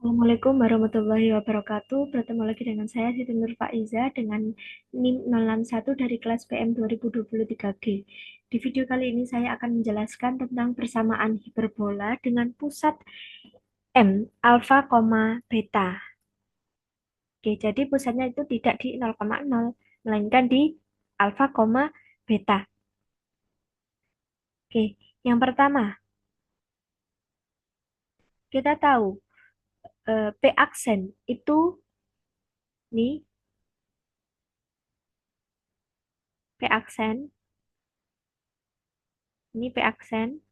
Assalamualaikum warahmatullahi wabarakatuh. Bertemu lagi dengan saya Siti Nur Faiza dengan NIM 061 dari kelas PM 2023G. Di video kali ini saya akan menjelaskan tentang persamaan hiperbola dengan pusat M, alfa, beta. Oke, jadi pusatnya itu tidak di 0,0, melainkan di alfa, beta. Oke, yang pertama, kita tahu P aksen itu nih, P aksen, ini P aksen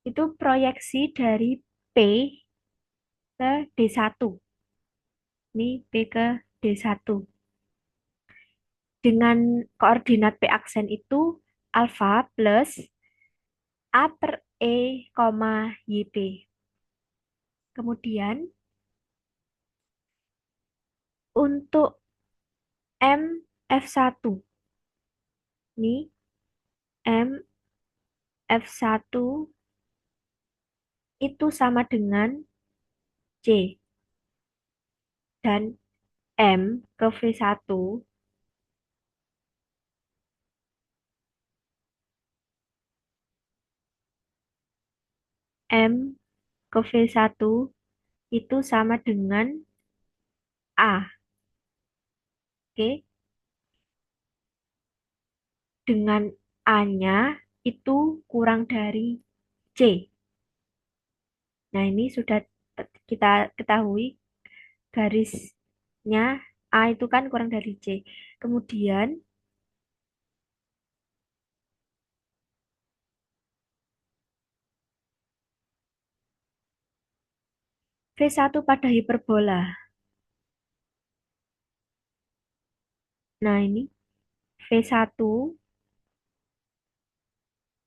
itu proyeksi dari P ke D1. Ini P ke D1. Dengan koordinat P aksen itu alfa plus A per E, YP. Kemudian untuk M F1. Ini M F1 itu sama dengan C. Dan M ke V1, M ke V1 itu sama dengan A. Oke, dengan A-nya itu kurang dari C. Nah, ini sudah kita ketahui garisnya A itu kan kurang dari C. Kemudian V1 pada hiperbola. Nah, ini V1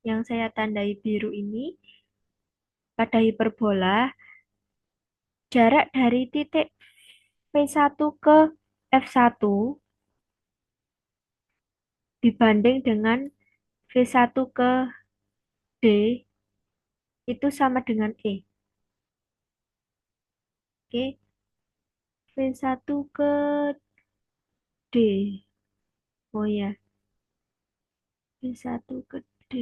yang saya tandai biru ini pada hiperbola, jarak dari titik V1 ke F1 dibanding dengan V1 ke D itu sama dengan E. Oke, V1 ke D. Oh ya, V1 ke D.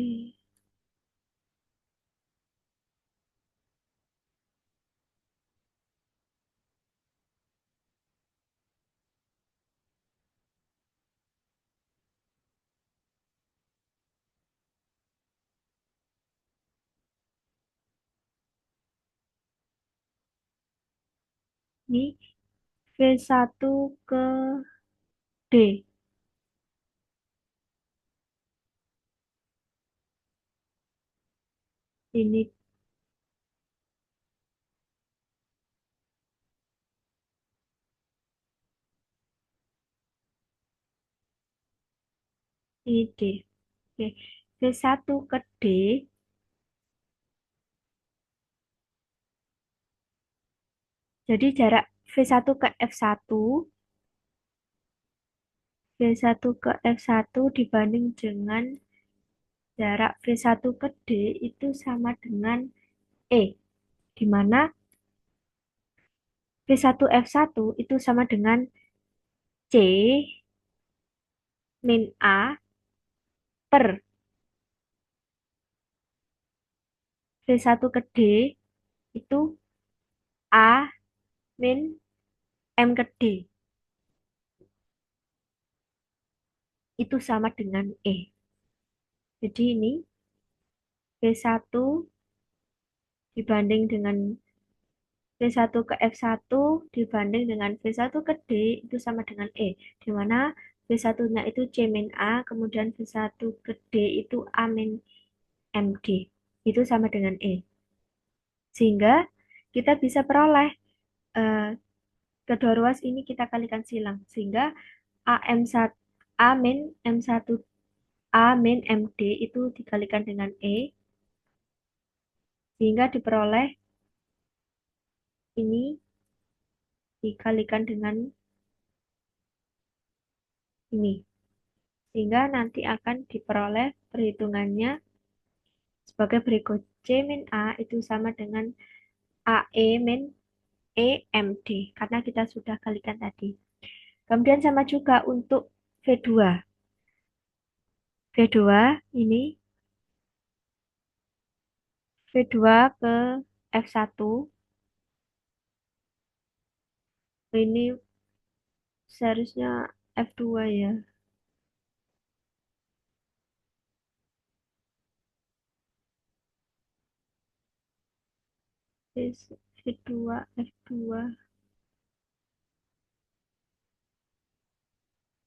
Ini V1 ke D. Ini ini D. Oke. V1 ke D. Jadi jarak V1 ke F1, V1 ke F1 dibanding dengan jarak V1 ke D itu sama dengan E. Di mana V1 F1 itu sama dengan C min A per V1 ke D itu A min M ke D. Itu sama dengan E. Jadi ini V1 dibanding dengan V1 ke F1 dibanding dengan V1 ke D itu sama dengan E. Di mana V1-nya itu C min A, kemudian V1 ke D itu A min MD. Itu sama dengan E. Sehingga kita bisa peroleh eh, kedua ruas ini kita kalikan silang. Sehingga AM1, A min M1, A min MD itu dikalikan dengan E. Sehingga diperoleh ini dikalikan dengan ini. Sehingga nanti akan diperoleh perhitungannya sebagai berikut. C min A itu sama dengan AE min EMD. Karena kita sudah kalikan tadi. Kemudian sama juga untuk V2. V2 ini V2 ke F1 ini seharusnya F2 ya. V2 F2.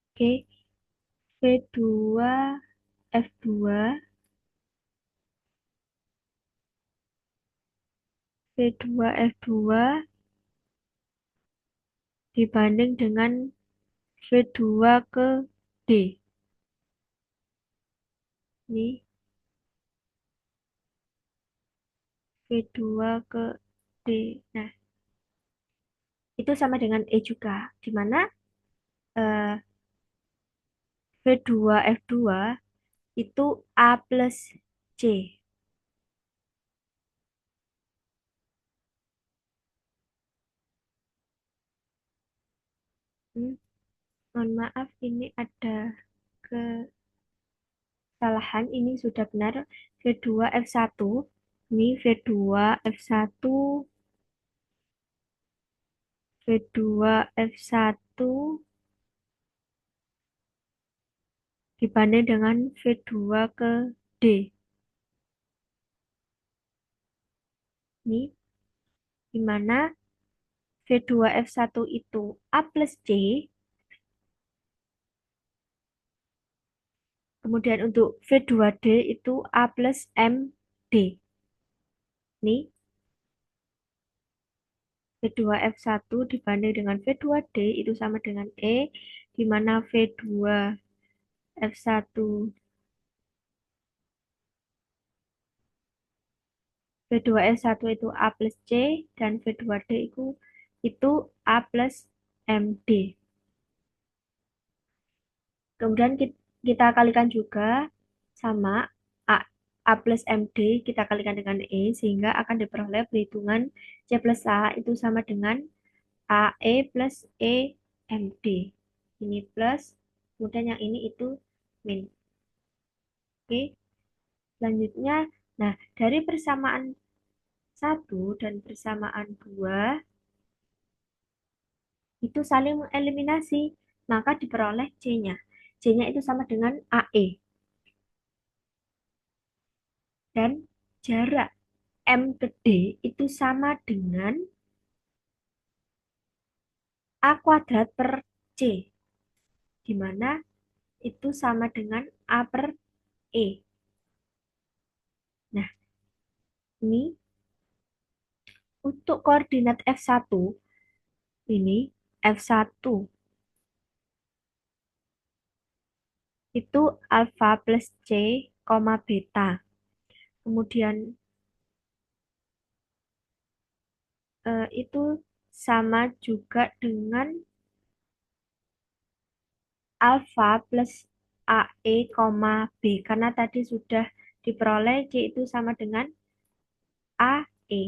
Oke, V2 F2 V2 F2 dibanding dengan V2 ke D. Ini V2 ke D. Nah, itu sama dengan E juga. Di mana eh, V2 F2 itu A plus C. Hmm, mohon maaf, ini ada kesalahan. Ini sudah benar. V2 F1. Ini V2 F1. V2 F1 dibanding dengan V2 ke D. Ini di mana V2 F1 itu A plus C. Kemudian untuk V2D itu A plus MD. Nih, V2 F1 dibanding dengan V2D itu sama dengan E, di mana V2 F1 V2 F1 itu A plus C dan V2D itu A plus MD. Kemudian kita kalikan juga sama A, A plus MD kita kalikan dengan E sehingga akan diperoleh perhitungan C plus A itu sama dengan AE plus EMD. Ini plus, kemudian yang ini itu min. Oke, selanjutnya, nah dari persamaan 1 dan persamaan 2 itu saling mengeliminasi, maka diperoleh C-nya. C-nya itu sama dengan AE. Dan jarak M ke D itu sama dengan A kuadrat per C, di mana itu sama dengan A per E. Nah, ini untuk koordinat F1, ini F1 itu alfa plus C, koma beta. Kemudian itu sama juga dengan alfa plus AE, B. Karena tadi sudah diperoleh C itu sama dengan AE.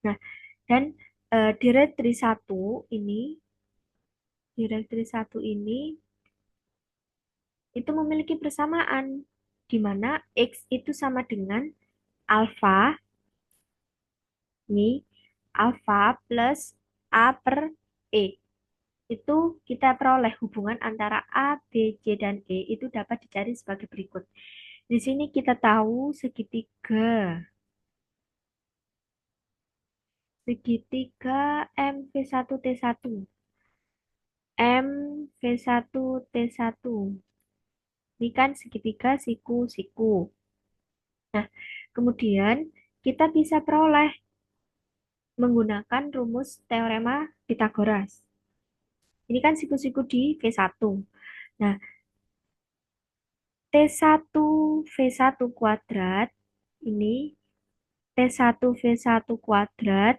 Nah, dan direktri 1 ini, direktri 1 ini itu memiliki persamaan di mana X itu sama dengan alfa, ini alfa plus A per E. Itu kita peroleh hubungan antara A, B, C, dan E itu dapat dicari sebagai berikut. Di sini kita tahu segitiga. Segitiga MV1T1. MV1T1. Ini kan segitiga siku-siku. Nah, kemudian kita bisa peroleh menggunakan rumus teorema Pitagoras. Ini kan siku-siku di V1. Nah, T1 V1 kuadrat ini T1 V1 kuadrat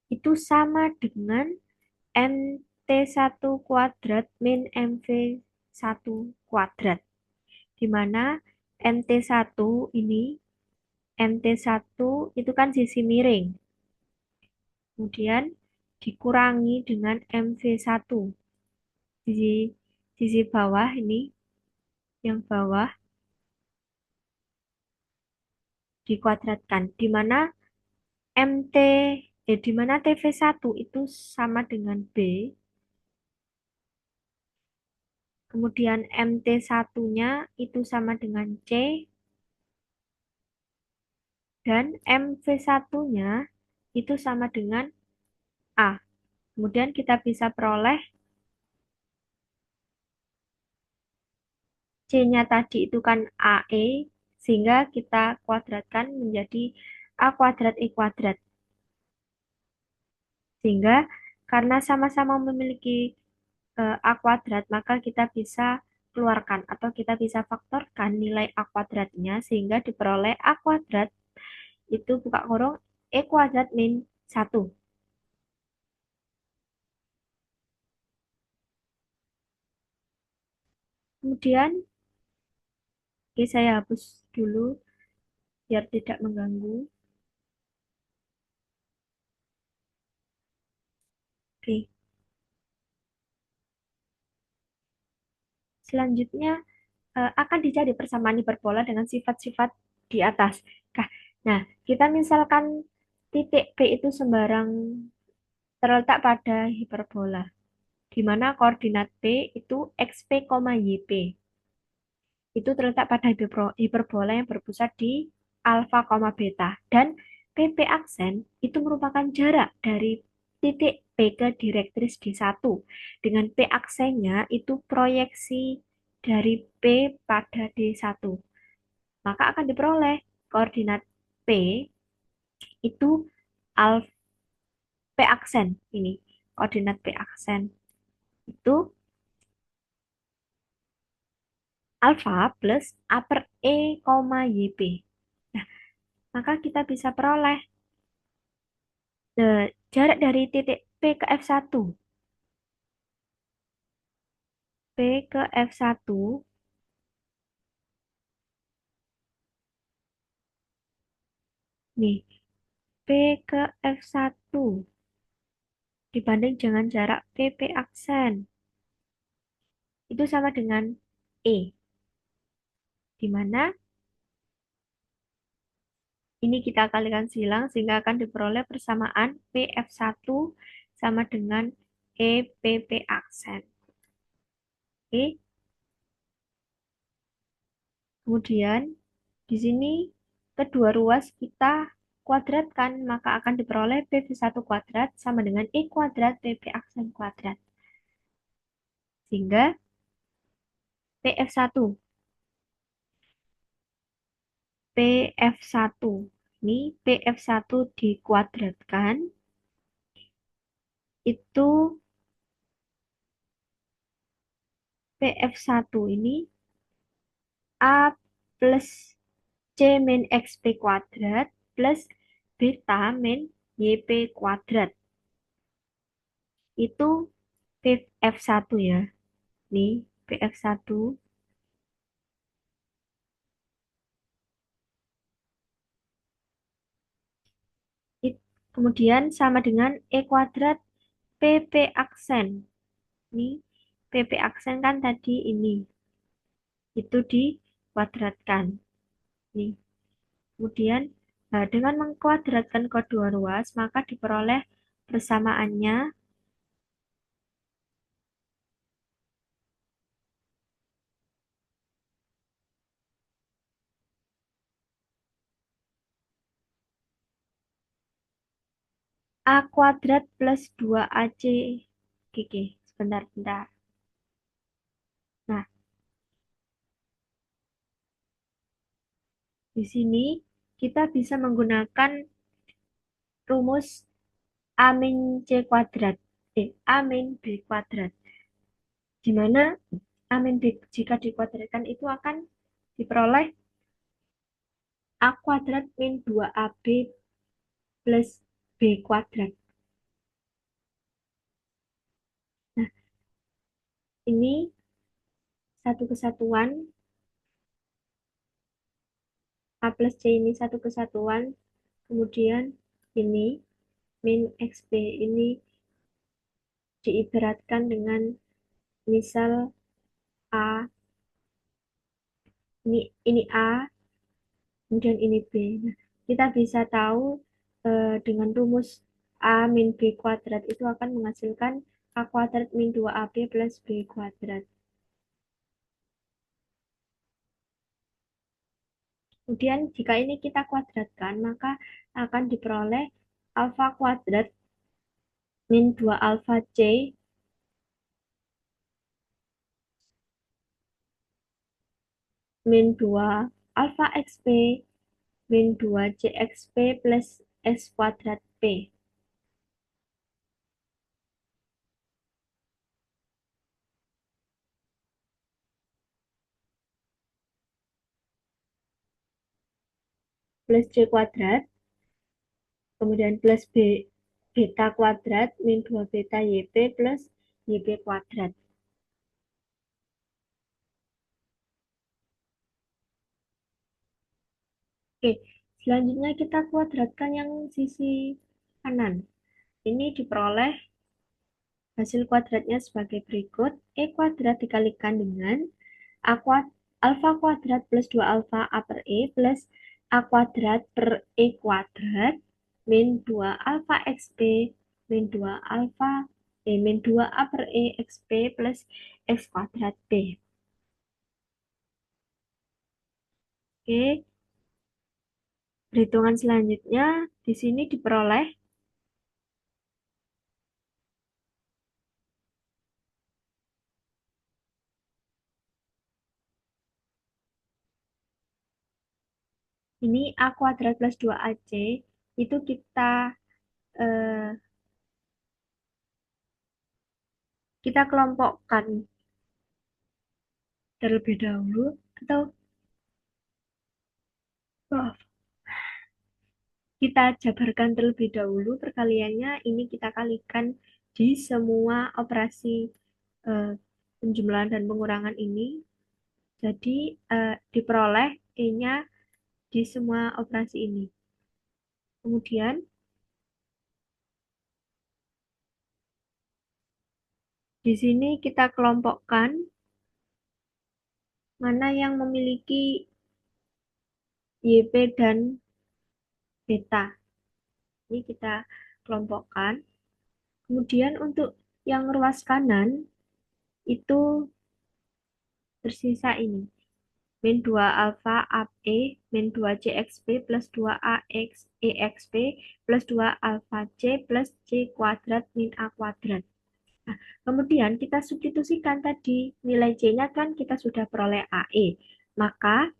itu sama dengan MT1 kuadrat min MV1 kuadrat. Di mana MT1 ini, MT1 itu kan sisi miring. Kemudian dikurangi dengan MV1. Sisi, sisi bawah ini, yang bawah dikuadratkan. MT, di mana TV1 itu sama dengan B, kemudian MT1-nya itu sama dengan C, dan MV1-nya itu sama dengan A. Kemudian kita bisa peroleh C-nya tadi itu kan AE, sehingga kita kuadratkan menjadi A kuadrat E kuadrat. Sehingga karena sama-sama memiliki A kuadrat, maka kita bisa keluarkan atau kita bisa faktorkan nilai A kuadratnya sehingga diperoleh A kuadrat itu buka kurung E kuadrat min 1. Kemudian, oke, saya hapus dulu biar tidak mengganggu. Oke, selanjutnya akan dicari persamaan hiperbola dengan sifat-sifat di atas. Nah, kita misalkan titik P itu sembarang terletak pada hiperbola, di mana koordinat P itu XP, YP. Itu terletak pada hiperbola yang berpusat di alfa, beta. Dan PP aksen itu merupakan jarak dari titik P ke direktris D1. Dengan P aksennya itu proyeksi dari P pada D1. Maka akan diperoleh koordinat P itu alfa P aksen ini. Koordinat P aksen itu alfa plus upper E, YP. Nah, maka kita bisa peroleh jarak dari titik P ke F1. P ke F1, nih, P ke F1 dibanding dengan jarak PP aksen. Itu sama dengan E, di mana ini kita kalikan silang sehingga akan diperoleh persamaan PF1 sama dengan EPP aksen. Oke, kemudian di sini kedua ruas kita kuadratkan, maka akan diperoleh PV1 kuadrat sama dengan E kuadrat PP aksen kuadrat. Sehingga PF1, PF1, ini PF1 dikuadratkan, itu PF1 ini A plus C min XP kuadrat plus beta min YP kuadrat. Itu PF1 ya. Nih, PF1. Kemudian sama dengan E kuadrat PP aksen. Nih, PP aksen kan tadi ini. Itu dikuadratkan. Nih. Kemudian, dengan mengkuadratkan kedua ruas, maka diperoleh persamaannya A kuadrat plus 2AC. Oke, sebentar, bentar. Nah, di sini kita bisa menggunakan rumus A min C kuadrat. A min B kuadrat. Di mana A min B jika dikuadratkan itu akan diperoleh A kuadrat min 2AB plus B kuadrat. Ini satu kesatuan, A plus C ini satu kesatuan, kemudian ini min XP ini diibaratkan dengan misal A, ini A, kemudian ini B. Nah, kita bisa tahu dengan rumus A min B kuadrat itu akan menghasilkan A kuadrat min 2AB plus B kuadrat. Kemudian jika ini kita kuadratkan, maka akan diperoleh alfa kuadrat min 2 alfa C min 2 alfa XP min 2 CXP plus X kuadrat P. Plus C kuadrat, kemudian plus B beta kuadrat min 2 beta YP plus YB kuadrat. Oke, selanjutnya kita kuadratkan yang sisi kanan. Ini diperoleh hasil kuadratnya sebagai berikut. E kuadrat dikalikan dengan alfa kuadrat plus 2 alfa A per E plus A kuadrat per E kuadrat min 2 alfa XP min 2 alfa min 2 A per E XP plus X kuadrat B. Oke, perhitungan selanjutnya di sini diperoleh ini A kuadrat plus 2AC itu eh, kita kelompokkan terlebih dahulu atau oh, kita jabarkan terlebih dahulu perkaliannya ini kita kalikan di semua operasi eh, penjumlahan dan pengurangan ini. Jadi diperoleh E-nya di semua operasi ini. Kemudian di sini kita kelompokkan mana yang memiliki YP dan beta. Ini kita kelompokkan. Kemudian untuk yang ruas kanan itu tersisa ini. Min 2 alfa AB min 2 CXP plus 2 AX EXP plus 2 alfa C plus C kuadrat min A kuadrat. Nah, kemudian kita substitusikan tadi nilai C-nya kan kita sudah peroleh AE. Maka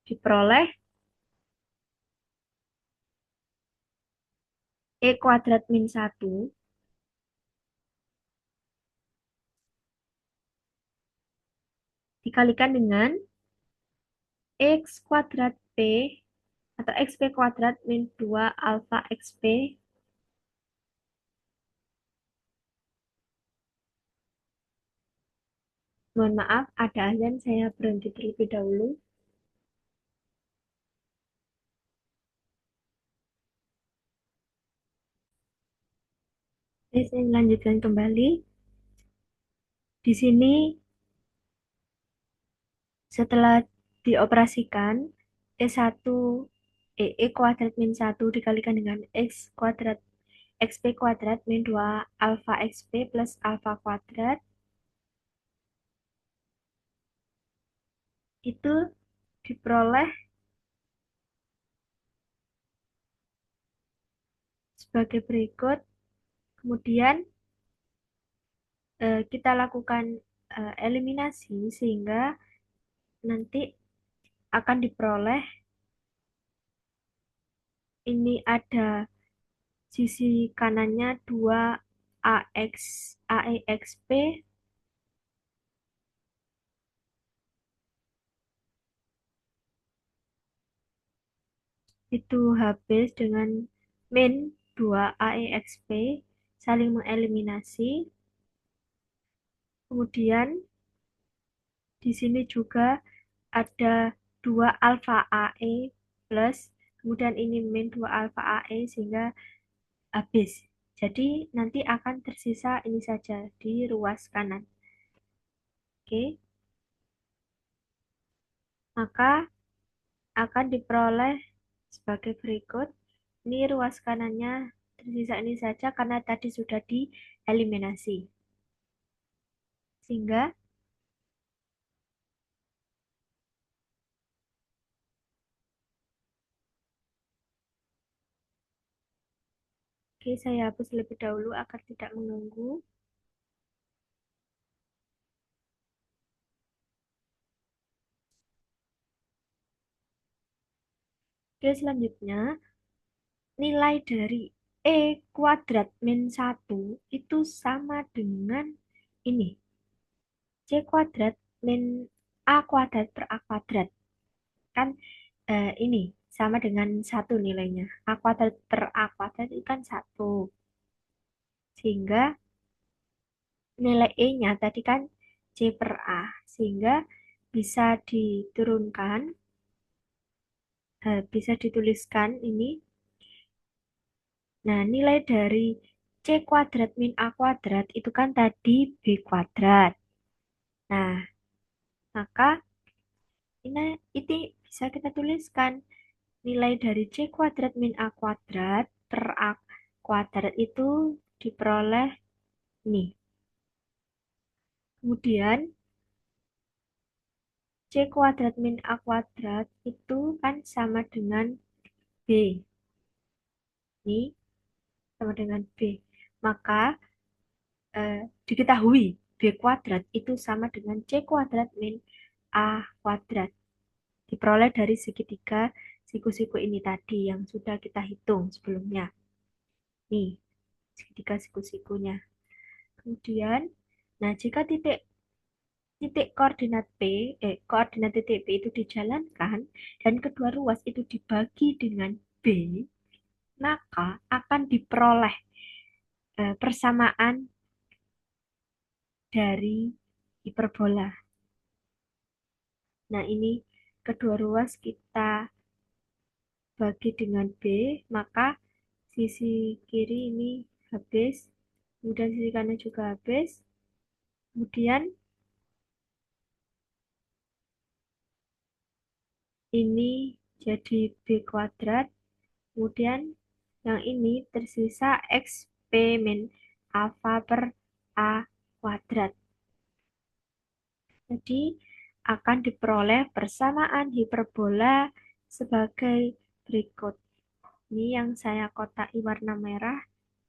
diperoleh E kuadrat min 1 dikalikan dengan X kuadrat P atau XP kuadrat min 2 alfa XP. Mohon maaf, ada azan, saya berhenti terlebih dahulu. Saya melanjutkan kembali. Di sini setelah dioperasikan, E1 E kuadrat min 1 dikalikan dengan X kuadrat XP kuadrat min 2 alfa XP plus alfa kuadrat itu diperoleh sebagai berikut. Kemudian kita lakukan eliminasi sehingga nanti akan diperoleh ini ada sisi kanannya 2 AX AEXP itu habis dengan min 2 AEXP saling mengeliminasi. Kemudian di sini juga ada 2 alfa AE plus, kemudian ini min 2 alfa AE sehingga habis. Jadi nanti akan tersisa ini saja di ruas kanan. Oke, maka akan diperoleh sebagai berikut. Ini ruas kanannya tersisa ini saja karena tadi sudah dieliminasi. Sehingga, oke, saya hapus lebih dahulu agar tidak mengganggu. Oke, selanjutnya nilai dari E kuadrat min 1 itu sama dengan ini. C kuadrat min A kuadrat per A kuadrat. Kan ini sama dengan 1 nilainya. A kuadrat per A kuadrat itu kan 1. Sehingga nilai E-nya tadi kan C per A. Sehingga bisa diturunkan, bisa dituliskan ini. Nah, nilai dari C kuadrat min A kuadrat itu kan tadi B kuadrat. Nah, maka ini bisa kita tuliskan nilai dari C kuadrat min A kuadrat per A kuadrat itu diperoleh nih. Kemudian C kuadrat min A kuadrat itu kan sama dengan B. Ini sama dengan B. Maka diketahui B kuadrat itu sama dengan C kuadrat min A kuadrat. Diperoleh dari segitiga siku-siku ini tadi yang sudah kita hitung sebelumnya. Nih, segitiga siku-sikunya. Kemudian, nah jika titik titik koordinat koordinat titik P itu dijalankan dan kedua ruas itu dibagi dengan B, maka akan diperoleh persamaan dari hiperbola. Nah, ini kedua ruas kita bagi dengan B, maka sisi kiri ini habis, kemudian sisi kanan juga habis. Kemudian ini jadi B kuadrat, kemudian yang ini tersisa XP min alfa per A kuadrat. Jadi akan diperoleh persamaan hiperbola sebagai berikut. Ini yang saya kotai warna merah.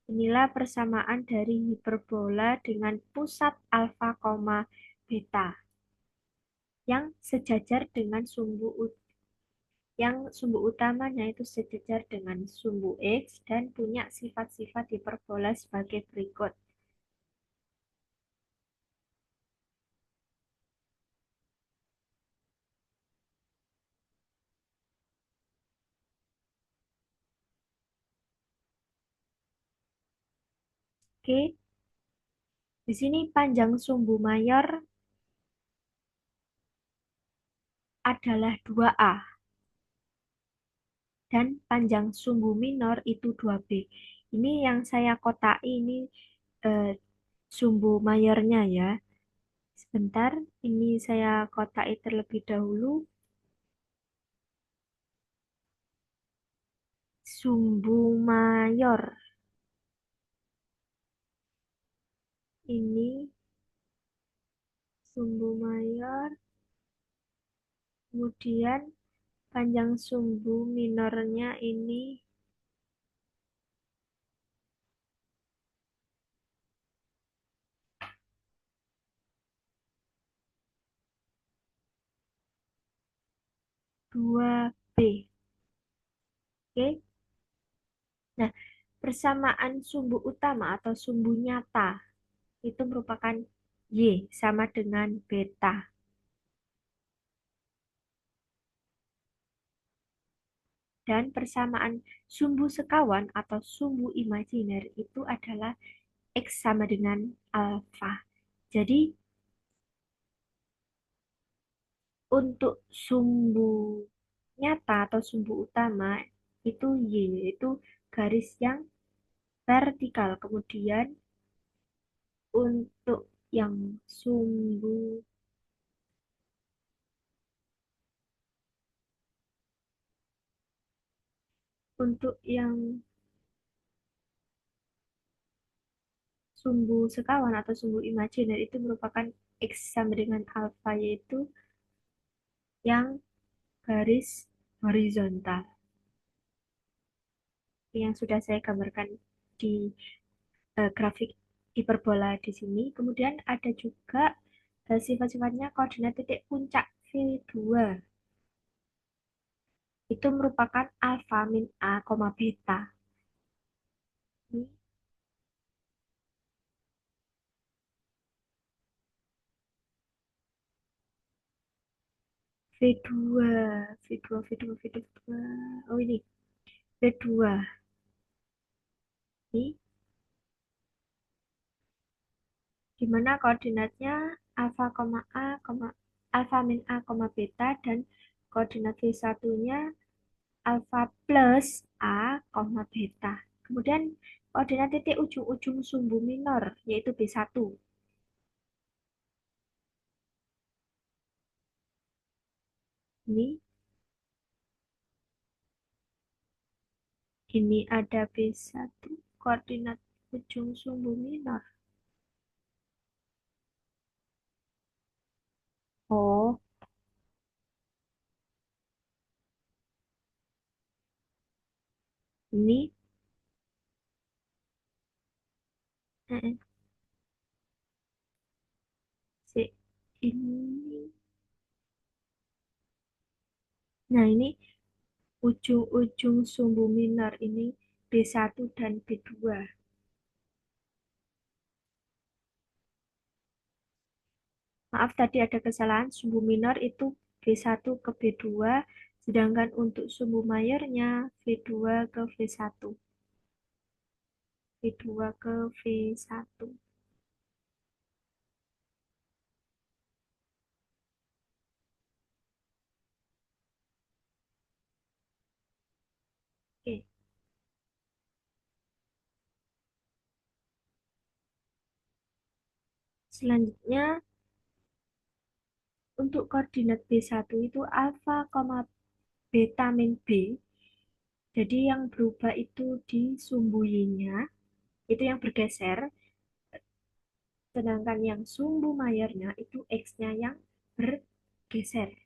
Inilah persamaan dari hiperbola dengan pusat alfa, beta yang sejajar dengan sumbu utamanya itu sejajar dengan sumbu X dan punya sifat-sifat hiperbola sebagai berikut. Oke, di sini panjang sumbu mayor adalah 2A dan panjang sumbu minor itu 2B. Ini yang saya kotai ini eh, sumbu mayornya ya. Sebentar, ini saya kotai terlebih dahulu. Sumbu mayor ini sumbu mayor, kemudian panjang sumbu minornya ini 2B. Oke. Nah, persamaan sumbu utama atau sumbu nyata itu merupakan Y sama dengan beta. Dan persamaan sumbu sekawan atau sumbu imajiner itu adalah X sama dengan alfa. Jadi Untuk sumbu nyata atau sumbu utama itu Y, yaitu garis yang vertikal. Kemudian untuk yang sumbu untuk yang sumbu sekawan atau sumbu imajiner itu merupakan X sama dengan alfa, yaitu yang garis horizontal yang sudah saya gambarkan di grafik hiperbola di sini. Kemudian ada juga sifat-sifatnya koordinat titik puncak V2. Itu merupakan alfa min A, beta. Ini V2, V2, V2, V2. Oh ini V2. Ini di mana koordinatnya alfa, A, alfa min A, beta, dan koordinat V1-nya alfa plus A, beta. Kemudian koordinat titik ujung-ujung sumbu minor yaitu B1. Ini ini ada B1 koordinat ujung sumbu minor. Oh, ini eh, si ini. Nah, ini ujung-ujung sumbu minor ini B1 dan B2. Maaf tadi ada kesalahan, sumbu minor itu V1 ke B2, sedangkan untuk sumbu mayornya V2 ke V1. V2 ke V1. Oke, selanjutnya untuk koordinat B1 itu alfa, beta min B. Jadi yang berubah itu di sumbu Y-nya, itu yang bergeser. Sedangkan yang sumbu mayornya itu X-nya yang bergeser,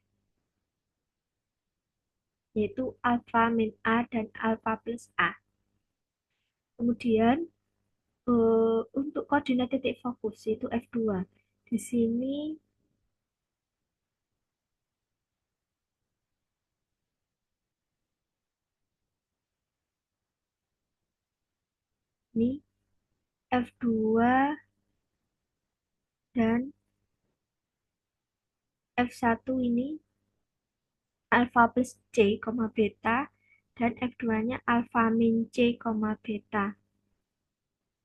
yaitu alfa min A dan alfa plus A. Kemudian untuk koordinat titik fokus yaitu F2. Di sini ini F2 dan F1 ini alfa plus C, beta, dan F2-nya alfa min C, beta.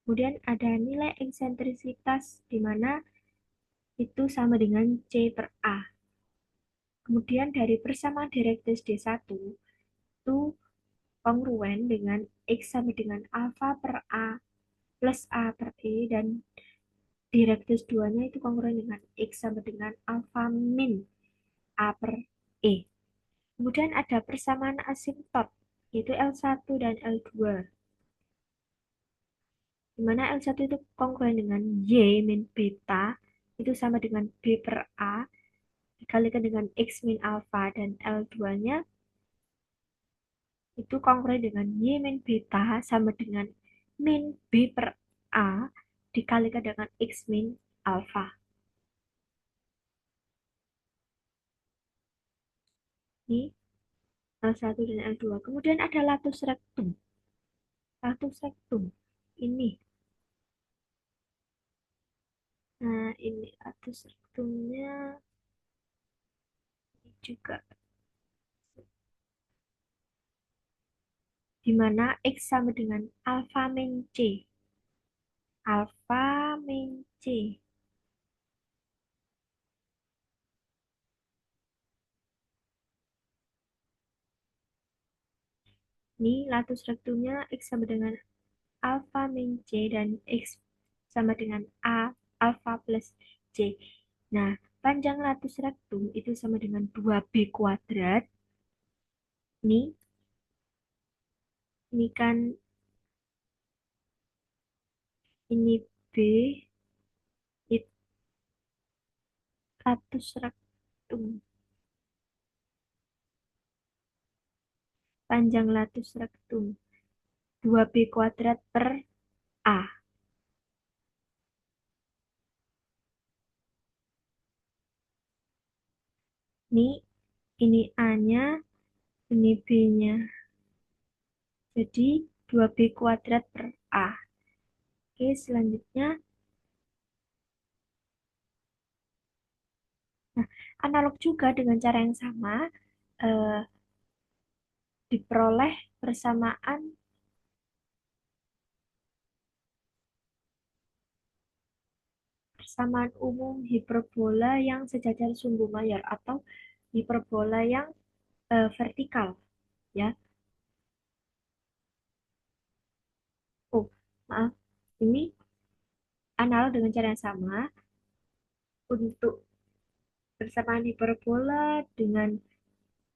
Kemudian ada nilai eksentrisitas di mana itu sama dengan C per A. Kemudian dari persamaan direktus D1 itu kongruen dengan X sama dengan alfa per A plus A per E, dan direktus 2-nya itu kongruen dengan X sama dengan alfa min A per E. Kemudian ada persamaan asimtot, yaitu L1 dan L2. Di mana L1 itu kongruen dengan Y min beta, itu sama dengan B per A, dikalikan dengan X min alfa, dan L2-nya itu kongruen dengan Y min beta sama dengan min B per A dikalikan dengan X min alfa. Ini L1 dan L2. Kemudian ada latus rectum. Latus rectum. Ini. Nah, ini latus rectumnya juga. Di mana X sama dengan alfa min C. Alfa min C. Ini latus rektumnya X sama dengan alfa min C dan X sama dengan A alfa plus C. Nah, panjang latus rektum itu sama dengan 2B kuadrat. Ini kan ini B, itu latus rektum. Panjang latus rektum 2B kuadrat per A. Ini ini A-nya, ini B-nya. Jadi 2B kuadrat per A. Oke, selanjutnya nah, analog juga dengan cara yang sama eh, diperoleh persamaan umum hiperbola yang sejajar sumbu mayor atau hiperbola yang vertikal ya. Oh, maaf. Ini analog dengan cara yang sama untuk persamaan hiperbola dengan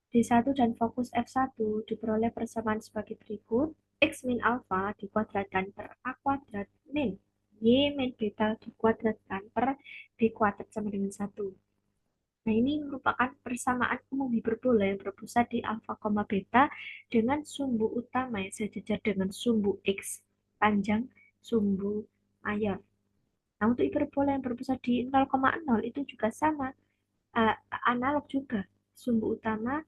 D1 dan fokus F1 diperoleh persamaan sebagai berikut. X min alfa dikuadratkan per A kuadrat min Y min beta dikuadratkan per B kuadrat sama dengan 1. Nah, ini merupakan persamaan umum hiperbola yang berpusat di alfa, beta dengan sumbu utama yang sejajar dengan sumbu X panjang sumbu mayor. Nah, untuk hiperbola yang berpusat di 0,0 itu juga sama, uh, analog juga. Sumbu utama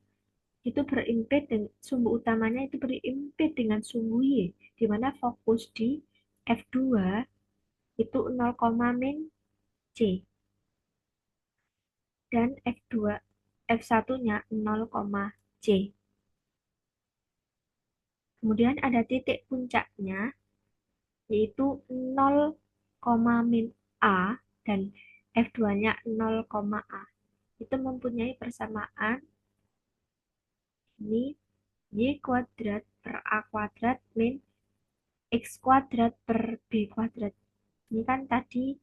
itu berimpit dengan sumbu utamanya itu berimpit dengan sumbu Y, di mana fokus di F2 itu 0, min C dan F2 F1-nya 0, C. Kemudian ada titik puncaknya yaitu 0, min A dan F2-nya 0, A. Itu mempunyai persamaan ini Y kuadrat per A kuadrat min X kuadrat per B kuadrat. Ini kan tadi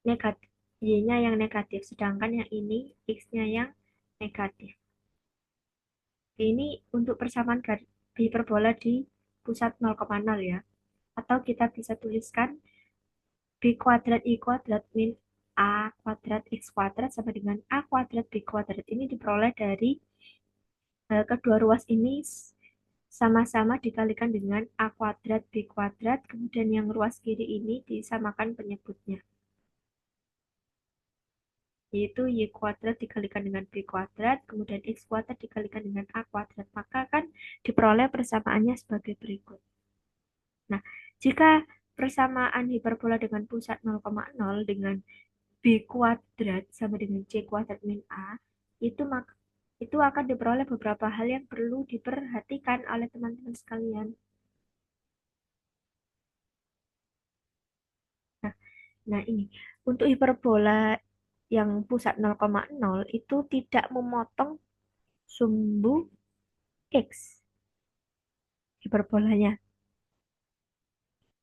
negatif, Y-nya yang negatif, sedangkan yang ini X-nya yang negatif. Ini untuk persamaan hiperbola di pusat 0,0 ya. Atau kita bisa tuliskan B kuadrat I kuadrat min A kuadrat X kuadrat sama dengan A kuadrat B kuadrat. Ini diperoleh dari kedua ruas ini sama-sama dikalikan dengan A kuadrat B kuadrat, kemudian yang ruas kiri ini disamakan penyebutnya, yaitu Y kuadrat dikalikan dengan B kuadrat, kemudian X kuadrat dikalikan dengan A kuadrat. Maka kan diperoleh persamaannya sebagai berikut. Nah, jika persamaan hiperbola dengan pusat 0,0 dengan B kuadrat sama dengan C kuadrat min A, itu akan diperoleh beberapa hal yang perlu diperhatikan oleh teman-teman sekalian. Nah, nah ini untuk hiperbola yang pusat 0,0 itu tidak memotong sumbu X hiperbolanya.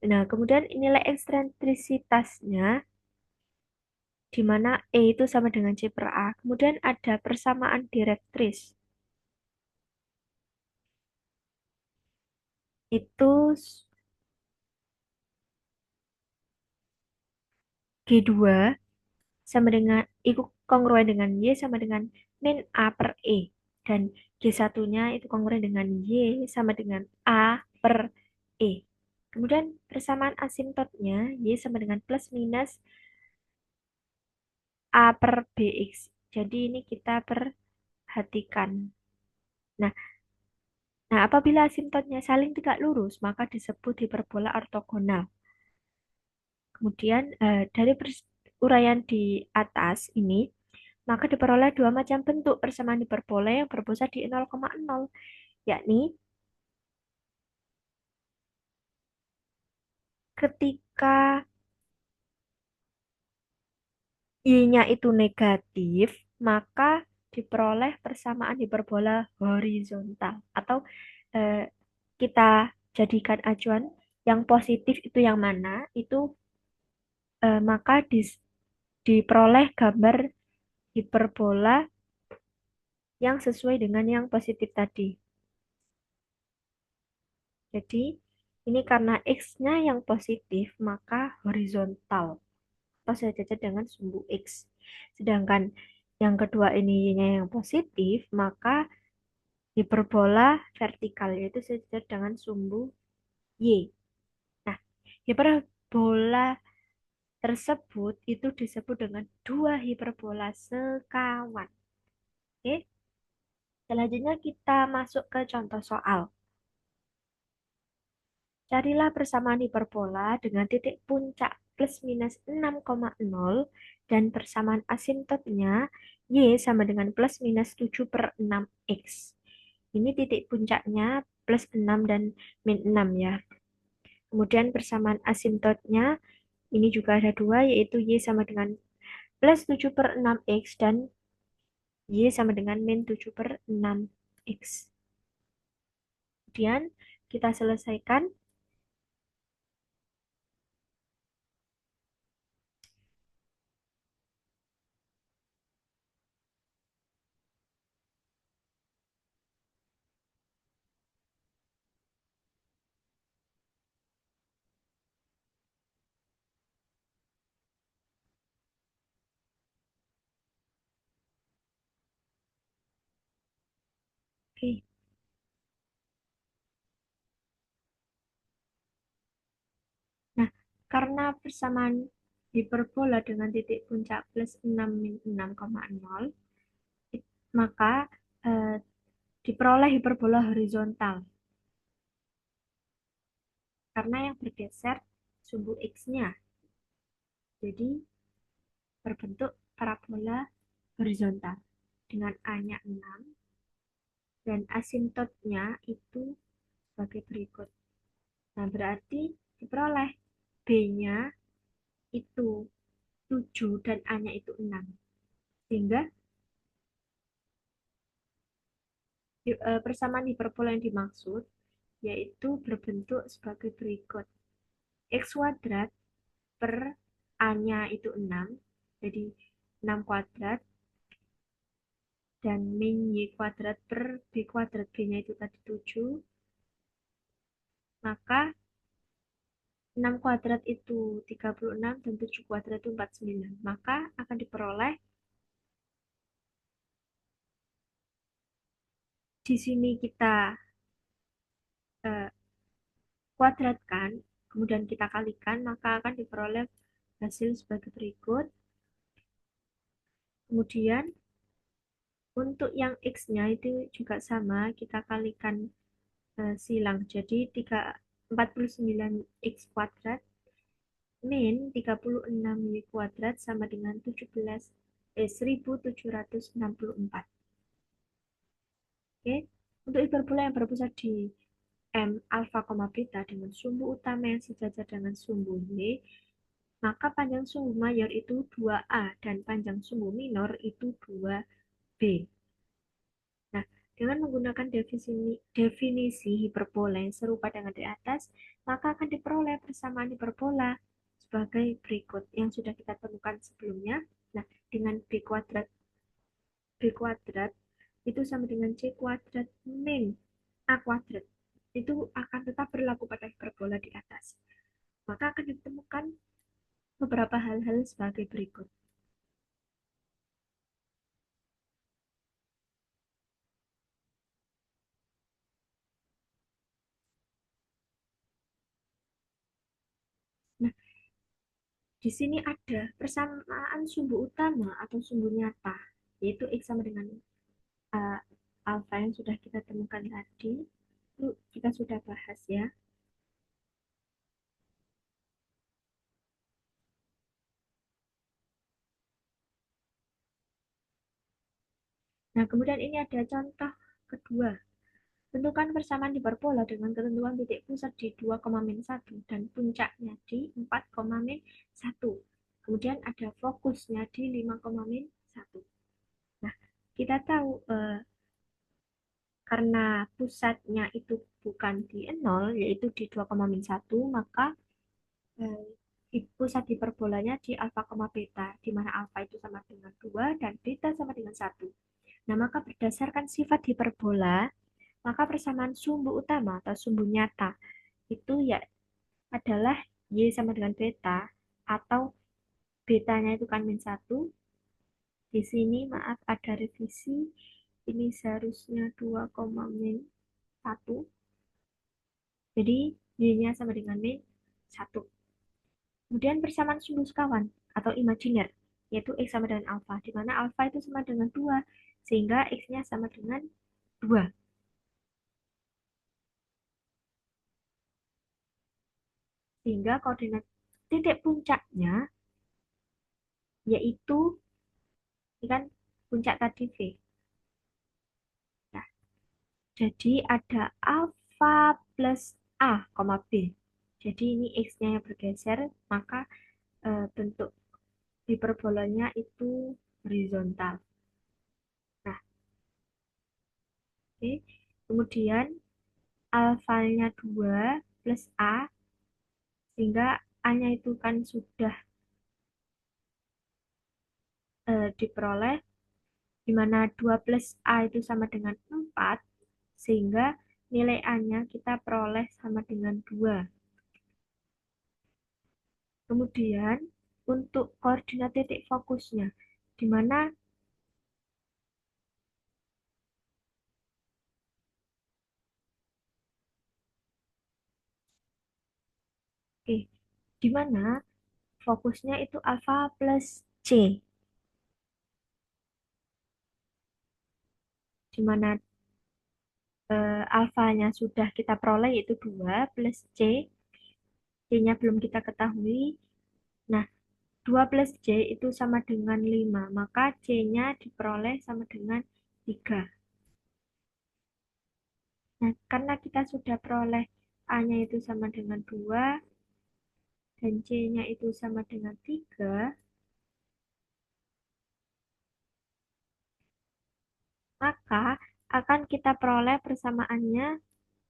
Nah, kemudian nilai eksentrisitasnya di mana E itu sama dengan C per A. Kemudian ada persamaan direktris. Itu G2 sama dengan itu kongruen dengan Y sama dengan min A per E. Dan G1-nya itu kongruen dengan Y sama dengan A per E. Kemudian persamaan asimptotnya Y sama dengan plus minus A per BX. Jadi ini kita perhatikan. Nah, apabila asimptotnya saling tegak lurus, maka disebut hiperbola ortogonal. Kemudian dari uraian di atas ini, maka diperoleh dua macam bentuk persamaan hiperbola yang berpusat di 0,0, yakni ketika Y-nya itu negatif, maka diperoleh persamaan hiperbola horizontal atau eh, kita jadikan acuan yang positif itu yang mana, itu maka diperoleh gambar hiperbola yang sesuai dengan yang positif tadi. Jadi, ini karena X-nya yang positif, maka horizontal atau sejajar dengan sumbu X. Sedangkan yang kedua ini Y-nya yang positif, maka hiperbola vertikal, yaitu sejajar dengan sumbu Y. Nah, hiperbola tersebut itu disebut dengan dua hiperbola sekawan. Oke, selanjutnya kita masuk ke contoh soal. Carilah persamaan hiperbola dengan titik puncak plus minus 6,0 dan persamaan asimptotnya Y sama dengan plus minus 7 per 6X. Ini titik puncaknya plus 6 dan min 6 ya. Kemudian persamaan asimptotnya ini juga ada dua, yaitu Y sama dengan plus 7 per 6X dan Y sama dengan min 7 per 6X. Kemudian kita selesaikan. Oke. Nah, karena persamaan hiperbola dengan titik puncak plus 6 min 6,0, maka eh, diperoleh hiperbola horizontal karena yang bergeser sumbu X-nya. Jadi berbentuk parabola horizontal dengan A-nya 6 dan asimptotnya itu sebagai berikut. Nah, berarti diperoleh B-nya itu 7 dan A-nya itu 6. Sehingga persamaan hiperbola yang dimaksud yaitu berbentuk sebagai berikut. X kuadrat per A-nya itu 6, jadi 6 kuadrat, dan min Y kuadrat per B kuadrat, B-nya itu tadi 7, maka 6 kuadrat itu 36 dan 7 kuadrat itu 49. Maka akan diperoleh di sini kita eh, kuadratkan, kemudian kita kalikan, maka akan diperoleh hasil sebagai berikut. Kemudian untuk yang X-nya itu juga sama, kita kalikan silang. Jadi 49 X kuadrat min 36 Y kuadrat sama dengan 1764. Oke, untuk hiperbola yang berpusat di M alfa, beta dengan sumbu utama yang sejajar dengan sumbu Y, maka panjang sumbu mayor itu 2A dan panjang sumbu minor itu 2B. Nah, dengan menggunakan definisi hiperbola yang serupa dengan di atas, maka akan diperoleh persamaan hiperbola sebagai berikut yang sudah kita temukan sebelumnya. Nah, dengan B kuadrat itu sama dengan C kuadrat min A kuadrat. Itu akan tetap berlaku pada hiperbola di atas. Maka akan ditemukan beberapa hal-hal sebagai berikut. Nah, di sini ada persamaan sumbu utama atau sumbu nyata, yaitu X sama dengan uh, alfa yang sudah kita temukan tadi. Itu kita sudah bahas ya. Nah, kemudian ini ada contoh kedua. Tentukan persamaan hiperbola dengan ketentuan titik pusat di 2,-1 dan puncaknya di 4,-1. Kemudian ada fokusnya di 5,-1. Nah, kita tahu karena pusatnya itu bukan di nol, yaitu di 2,-1, maka eh, pusat hiperbolanya di alfa, beta, di mana alfa itu sama dengan 2 dan beta sama dengan 1. Nah, maka berdasarkan sifat hiperbola, maka persamaan sumbu utama atau sumbu nyata itu ya adalah Y sama dengan beta, atau betanya itu kan -1. Di sini maaf ada revisi, ini seharusnya 2,-1. Jadi Y-nya sama dengan -1. Kemudian persamaan sumbu sekawan atau imajiner, yaitu X sama dengan alfa, di mana alfa itu sama dengan 2, sehingga X-nya sama dengan 2. Sehingga koordinat titik puncaknya yaitu, ini kan puncak tadi V. Nah, jadi ada alfa plus A, B. Jadi ini X-nya yang bergeser, maka bentuk hiperbolanya itu horizontal. Nah, oke. Kemudian alfanya 2 plus A, sehingga A-nya itu kan sudah diperoleh, di mana 2 plus A itu sama dengan 4, sehingga nilai A-nya kita peroleh sama dengan 2. Kemudian untuk koordinat titik fokusnya, di mana di mana fokusnya itu alfa plus C, di mana alfanya sudah kita peroleh yaitu 2 plus C, C-nya belum kita ketahui. Nah, 2 plus C itu sama dengan 5, maka C-nya diperoleh sama dengan 3. Nah, karena kita sudah peroleh A-nya itu sama dengan 2 dan C-nya itu sama dengan 3, maka akan kita peroleh persamaannya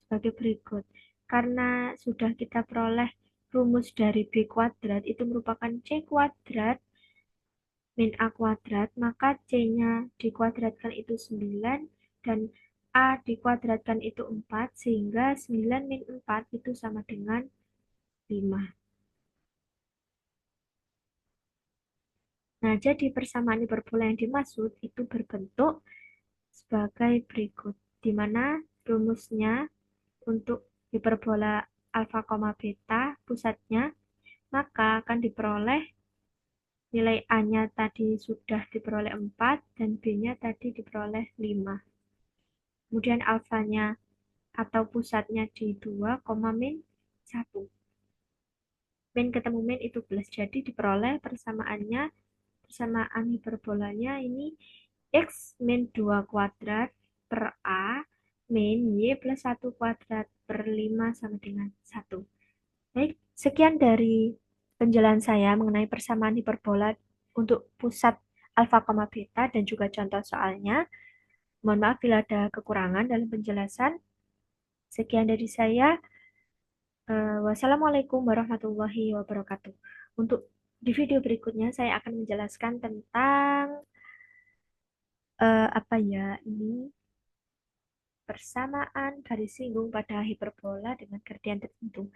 sebagai berikut. Karena sudah kita peroleh rumus dari B kuadrat itu merupakan C kuadrat min A kuadrat, maka C-nya dikuadratkan itu 9 dan A dikuadratkan itu 4, sehingga 9 min 4 itu sama dengan 5. Nah, jadi persamaan hiperbola yang dimaksud itu berbentuk sebagai berikut, di mana rumusnya untuk hiperbola alfa, beta pusatnya, maka akan diperoleh nilai A-nya tadi sudah diperoleh 4 dan B-nya tadi diperoleh 5. Kemudian alfanya atau pusatnya di 2, min 1. Min ketemu min itu plus. Jadi diperoleh persamaan hiperbolanya ini X min 2 kuadrat per A min Y plus 1 kuadrat per 5 sama dengan 1. Baik, sekian dari penjelasan saya mengenai persamaan hiperbola untuk pusat alfa, beta dan juga contoh soalnya. Mohon maaf bila ada kekurangan dalam penjelasan. Sekian dari saya. Wassalamualaikum warahmatullahi wabarakatuh. Untuk di video berikutnya saya akan menjelaskan tentang apa ya ini persamaan garis singgung pada hiperbola dengan gradian tertentu.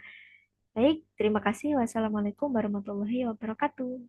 Baik, terima kasih. Wassalamualaikum warahmatullahi wabarakatuh.